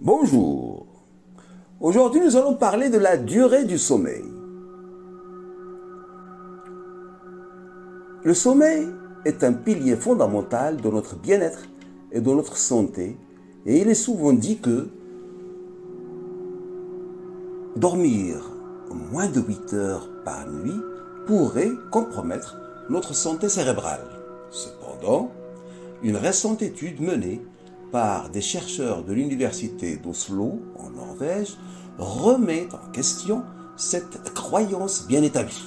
Bonjour. Aujourd'hui, nous allons parler de la durée du sommeil. Le sommeil est un pilier fondamental de notre bien-être et de notre santé, et il est souvent dit que dormir moins de 8 heures par nuit pourrait compromettre notre santé cérébrale. Cependant, une récente étude menée par des chercheurs de l'université d'Oslo, en Norvège, remet en question cette croyance bien établie.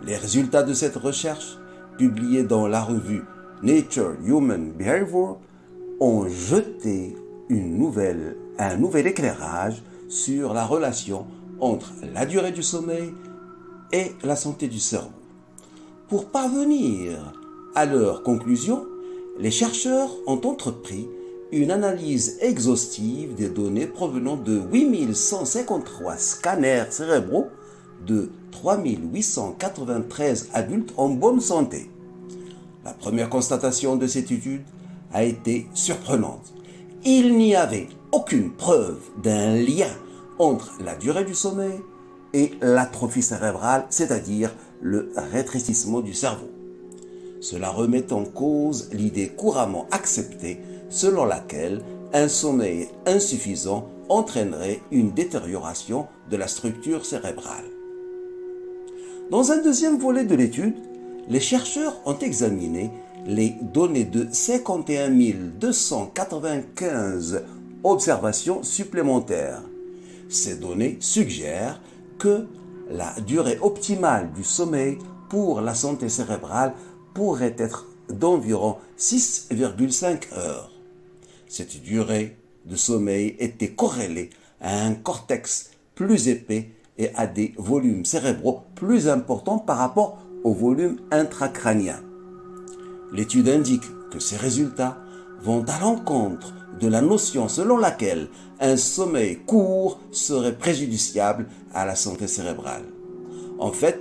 Les résultats de cette recherche, publiés dans la revue Nature Human Behavior, ont jeté un nouvel éclairage sur la relation entre la durée du sommeil et la santé du cerveau. Pour parvenir à leur conclusion, les chercheurs ont entrepris une analyse exhaustive des données provenant de 8153 scanners cérébraux de 3893 adultes en bonne santé. La première constatation de cette étude a été surprenante. Il n'y avait aucune preuve d'un lien entre la durée du sommeil et l'atrophie cérébrale, c'est-à-dire le rétrécissement du cerveau. Cela remet en cause l'idée couramment acceptée selon laquelle un sommeil insuffisant entraînerait une détérioration de la structure cérébrale. Dans un deuxième volet de l'étude, les chercheurs ont examiné les données de 51 295 observations supplémentaires. Ces données suggèrent que la durée optimale du sommeil pour la santé cérébrale pourrait être d'environ 6,5 heures. Cette durée de sommeil était corrélée à un cortex plus épais et à des volumes cérébraux plus importants par rapport au volume intracrânien. L'étude indique que ces résultats vont à l'encontre de la notion selon laquelle un sommeil court serait préjudiciable à la santé cérébrale. En fait,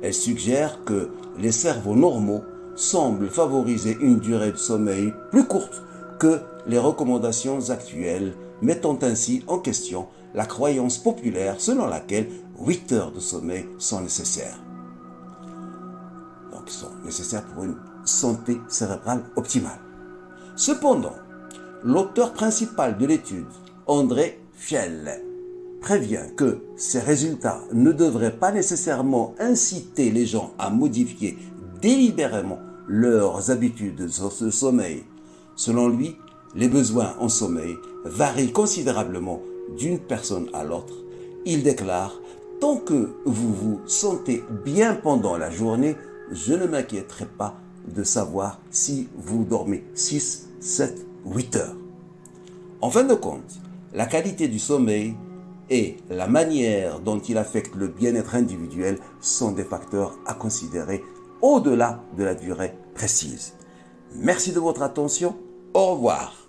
elle suggère que les cerveaux normaux semblent favoriser une durée de sommeil plus courte que les recommandations actuelles, mettant ainsi en question la croyance populaire selon laquelle 8 heures de sommeil sont nécessaires. Donc, sont nécessaires pour une santé cérébrale optimale. Cependant, l'auteur principal de l'étude, André Fiel, prévient que ces résultats ne devraient pas nécessairement inciter les gens à modifier délibérément leurs habitudes de sommeil. Selon lui, les besoins en sommeil varient considérablement d'une personne à l'autre. Il déclare « Tant que vous vous sentez bien pendant la journée, je ne m'inquiéterai pas de savoir si vous dormez 6, 7, 8 heures. » En fin de compte, la qualité du sommeil et la manière dont il affecte le bien-être individuel sont des facteurs à considérer au-delà de la durée précise. Merci de votre attention. Au revoir.